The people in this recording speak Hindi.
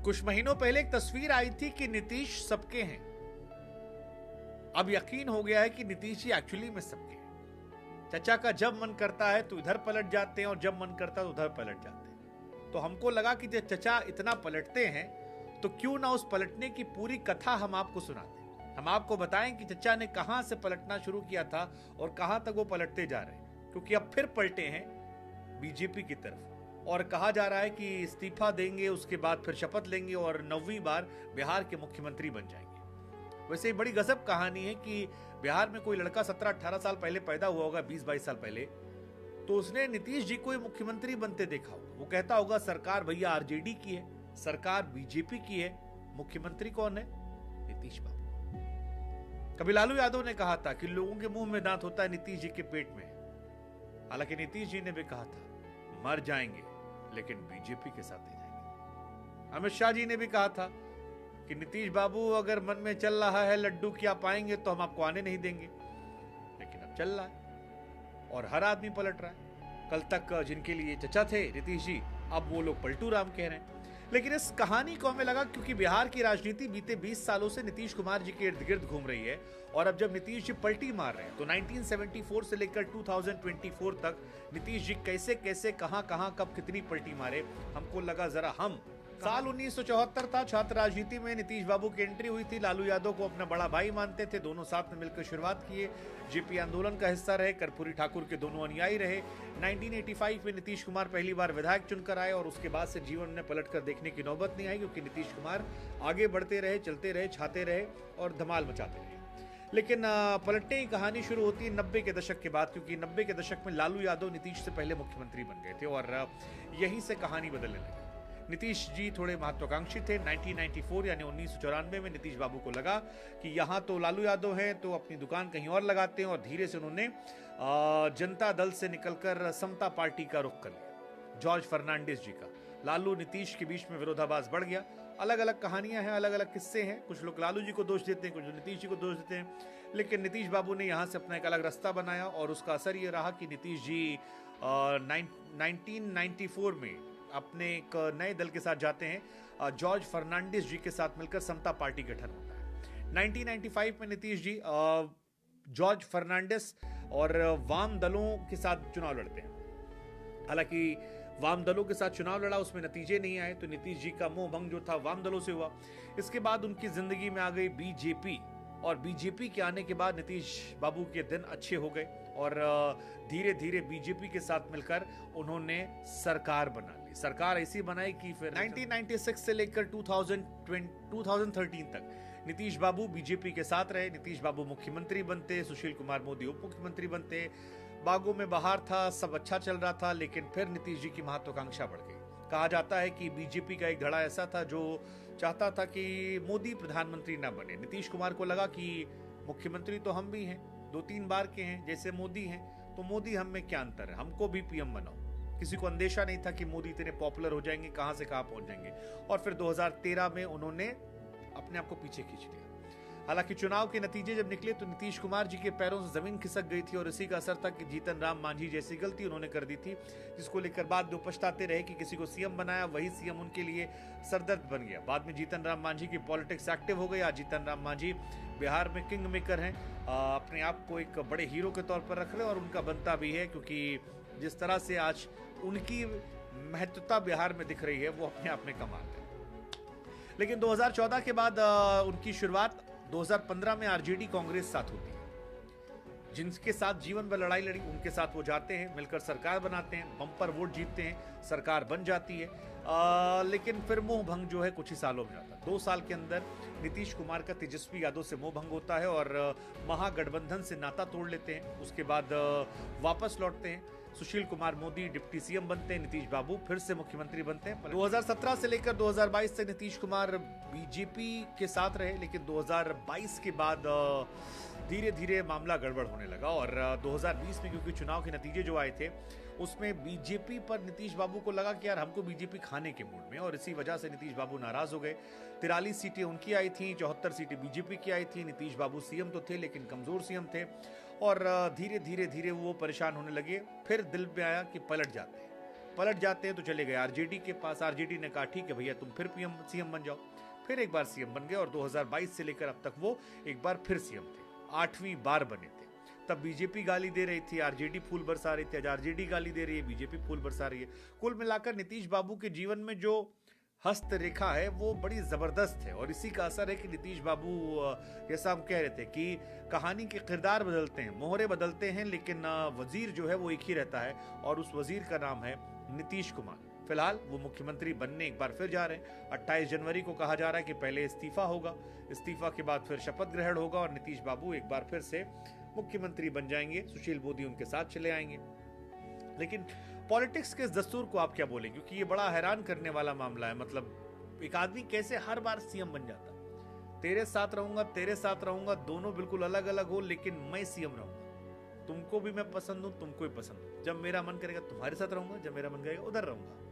कुछ महीनों पहले एक तस्वीर आई थी कि नीतीश सबके हैं। अब यकीन हो गया है कि नीतीश जी एक्चुअली में सबके हैं। चचा का जब मन करता है तो इधर पलट जाते हैं और जब मन करता है तो उधर पलट जाते हैं। तो हमको लगा कि जब चचा इतना पलटते हैं तो क्यों ना उस पलटने की पूरी कथा हम आपको सुनाते हैं। हम आपको बताएं कि चचा ने कहां से पलटना शुरू किया था और कहां तक वो पलटते जा रहे हैं, क्योंकि अब फिर पलटे हैं बीजेपी की तरफ और कहा जा रहा है कि इस्तीफा देंगे, उसके बाद फिर शपथ लेंगे और 9वीं बार बिहार के मुख्यमंत्री बन जाएंगे। वैसे बड़ी गजब कहानी है कि बिहार में कोई लड़का 17-18 साल पहले पैदा हुआ होगा, 20-22 साल पहले, तो उसने नीतीश जी को मुख्यमंत्री बनते देखा होगा। वो कहता होगा सरकार भैया आरजेडी की है, सरकार बीजेपी की है, मुख्यमंत्री कौन है? नीतीश बाबू। कभी लालू यादव ने कहा था कि लोगों के मुंह में दांत होता है, नीतीश जी के पेट में। हालांकि नीतीश जी ने भी कहा था मर जाएंगे लेकिन बीजेपी के साथ ही जाएंगे। अमित शाह जी ने भी कहा था कि नीतीश बाबू अगर मन में चल रहा है लड्डू क्या पाएंगे तो हम आपको आने नहीं देंगे, लेकिन अब चल रहा है और हर आदमी पलट रहा है। कल तक जिनके लिए चचा थे नीतीश जी, अब वो लोग पलटू राम कह रहे हैं। लेकिन इस कहानी को हमें लगा क्योंकि बिहार की राजनीति बीते 20 सालों से नीतीश कुमार जी के इर्द गिर्द घूम रही है और अब जब नीतीश जी पलटी मार रहे हैं तो 1974 से लेकर 2024 तक नीतीश जी कैसे कैसे कहां कहां कब कितनी पलटी मारे, हमको लगा जरा हम साल 1974 था, छात्र राजनीति में नीतीश बाबू की एंट्री हुई थी। लालू यादव को अपना बड़ा भाई मानते थे, दोनों साथ में मिलकर शुरुआत किए, जेपी आंदोलन का हिस्सा रहे, कर्पूरी ठाकुर के दोनों अनुयायी रहे। 1985 में नीतीश कुमार पहली बार विधायक चुनकर आए और उसके बाद से जीवन में पलट कर देखने की नौबत नहीं आई, क्योंकि नीतीश कुमार आगे बढ़ते रहे, चलते रहे, छाते रहे और धमाल मचाते रहे। लेकिन पलटने की कहानी शुरू होती है 90 के दशक के बाद, क्योंकि 90 के दशक में लालू यादव नीतीश से पहले मुख्यमंत्री बन गए थे और यहीं से कहानी बदलने लगी। नीतीश जी थोड़े महत्वाकांक्षी थे। 1994 यानी 1994 में नीतीश बाबू को लगा कि यहाँ तो लालू यादव हैं तो अपनी दुकान कहीं और लगाते हैं और धीरे से उन्होंने जनता दल से निकलकर समता पार्टी का रुख कर लिया, जॉर्ज फर्नांडिस जी का। लालू नीतीश के बीच में विरोधाभास बढ़ गया। अलग अलग कहानियां हैं, अलग अलग किस्से हैं, कुछ लोग लालू जी को दोष देते हैं, कुछ नीतीश जी को दोष देते हैं, लेकिन नीतीश बाबू ने यहाँ से अपना एक अलग रास्ता बनाया और उसका असर ये रहा कि नीतीश जी 1994 में अपने एक नए दल के साथ जाते हैं, जॉर्ज फर्नांडिस जी के साथ मिलकर समता पार्टी गठन होता है। 1995 में नीतीश जी जॉर्ज फर्नांडिस और वाम दलों के साथ चुनाव लड़ते हैं। हालांकि वाम दलों के साथ चुनाव लड़ा, उसमें नतीजे नहीं आए, तो नीतीश जी का मोह भंग जो था वाम दलों से हुआ। इसके बाद उनकी जिंदगी में आ गई बीजेपी और बीजेपी के आने के बाद नीतीश बाबू के दिन अच्छे हो गए और धीरे धीरे बीजेपी के साथ मिलकर उन्होंने सरकार बना ली। सरकार ऐसी बनाई कि फिर 1996 से लेकर 2013 तक नीतीश बाबू बीजेपी के साथ रहे। नीतीश बाबू मुख्यमंत्री बनते, सुशील कुमार मोदी उप मुख्यमंत्री बनते, बागों में बहार था, सब अच्छा चल रहा था, लेकिन फिर नीतीश जी की महत्वाकांक्षा बढ़ गई। कहा जाता है कि बीजेपी का एक धड़ा ऐसा था जो चाहता था कि मोदी प्रधानमंत्री ना बने। नीतीश कुमार को लगा कि मुख्यमंत्री तो हम भी हैं, 2-3 बार के हैं, जैसे मोदी हैं, तो मोदी हम में क्या अंतर है, हमको भी पीएम बनाओ। किसी को अंदेशा नहीं था कि मोदी इतने पॉपुलर हो जाएंगे, कहां से कहां पहुंच जाएंगे। और फिर 2013 में उन्होंने अपने आप को पीछे खींच लिया। हालांकि चुनाव के नतीजे जब निकले तो नीतीश कुमार जी के पैरों से जमीन खिसक गई थी और इसी का असर था कि जीतन राम मांझी जैसी गलती उन्होंने कर दी थी, जिसको लेकर बाद में पछताते रहे कि किसी को सीएम बनाया, वही सीएम उनके लिए सरदर्द बन गया। बाद में जीतन राम मांझी की पॉलिटिक्स एक्टिव हो गई। आज जीतन राम मांझी बिहार में किंग मेकर हैं, अपने आप को एक बड़े हीरो के तौर पर रख रहे हैं और उनका बनता भी है, क्योंकि जिस तरह से आज उनकी महत्वता बिहार में दिख रही है वो अपने आप में कमाल है। लेकिन 2014 के बाद उनकी शुरुआत 2015 में आरजेडी कांग्रेस साथ होती है, जिनके साथ जीवन भर लड़ाई लड़ी, उनके साथ वो जाते हैं, मिलकर सरकार बनाते हैं, बम्पर वोट जीतते हैं, सरकार बन जाती है। लेकिन फिर मोह भंग जो है कुछ ही सालों में जाता है। 2 साल के अंदर नीतीश कुमार का तेजस्वी यादव से मोह भंग होता है और महागठबंधन से नाता तोड़ लेते हैं। उसके बाद वापस लौटते हैं, सुशील कुमार मोदी डिप्टी सीएम बनते हैं, नीतीश बाबू फिर से मुख्यमंत्री बनते हैं। 2017 से लेकर 2022 तक नीतीश कुमार बीजेपी के साथ रहे, लेकिन 2022 के बाद धीरे धीरे मामला गड़बड़ होने लगा और 2020 में क्योंकि चुनाव के नतीजे जो आए थे उसमें बीजेपी पर नीतीश बाबू को लगा कि यार हमको बीजेपी खाने के मूड में, और इसी वजह से नीतीश बाबू नाराज हो गए। 43 सीटें उनकी आई थी, 74 सीटें बीजेपी की आई थी। नीतीश बाबू सीएम तो थे लेकिन कमजोर सीएम थे और धीरे धीरे धीरे वो परेशान होने लगे। फिर दिल में आया कि पलट जाते हैं, पलट जाते हैं तो चले गए आरजेडी के पास। आरजेडी ने कहा ठीक है भैया तुम फिर पीएम सीएम बन जाओ। फिर एक बार सीएम बन गए और 2022 से लेकर अब तक वो एक बार फिर सीएम थे, 8वीं बार बने थे। तब बीजेपी गाली दे रही थी, आरजेडी फूल बरसा रही थी। आज आरजेडी गाली दे रही है, बीजेपी फूल बरसा रही है। कुल मिलाकर नीतीश बाबू के जीवन में जो हस्तरेखा है वो बड़ी जबरदस्त है और इसी का असर है कि नीतीश बाबू, जैसा हम कह रहे थे कि कहानी के किरदार बदलते हैं, मोहरे बदलते हैं, लेकिन वजीर जो है वो एक ही रहता है और उस वजीर का नाम है नीतीश कुमार। फिलहाल वो मुख्यमंत्री बनने एक बार फिर जा रहे हैं। 28 जनवरी को कहा जा रहा है कि पहले इस्तीफा होगा, इस्तीफा के बाद फिर शपथ ग्रहण होगा और नीतीश बाबू एक बार फिर से मुख्यमंत्री बन जाएंगे। सुशील मोदी उनके साथ चले आएंगे। लेकिन पॉलिटिक्स के इस दस्तूर को आप क्या बोलें, क्योंकि ये बड़ा हैरान करने वाला मामला है। मतलब एक आदमी कैसे हर बार सीएम बन जाता है? तेरे साथ रहूंगा, दोनों बिल्कुल अलग अलग हो लेकिन मैं सीएम रहूंगा। तुमको भी मैं पसंद हूं, तुमको भी पसंद हूं। जब मेरा मन करेगा तुम्हारे साथ रहूंगा, जब मेरा मन करेगा उधर रहूंगा।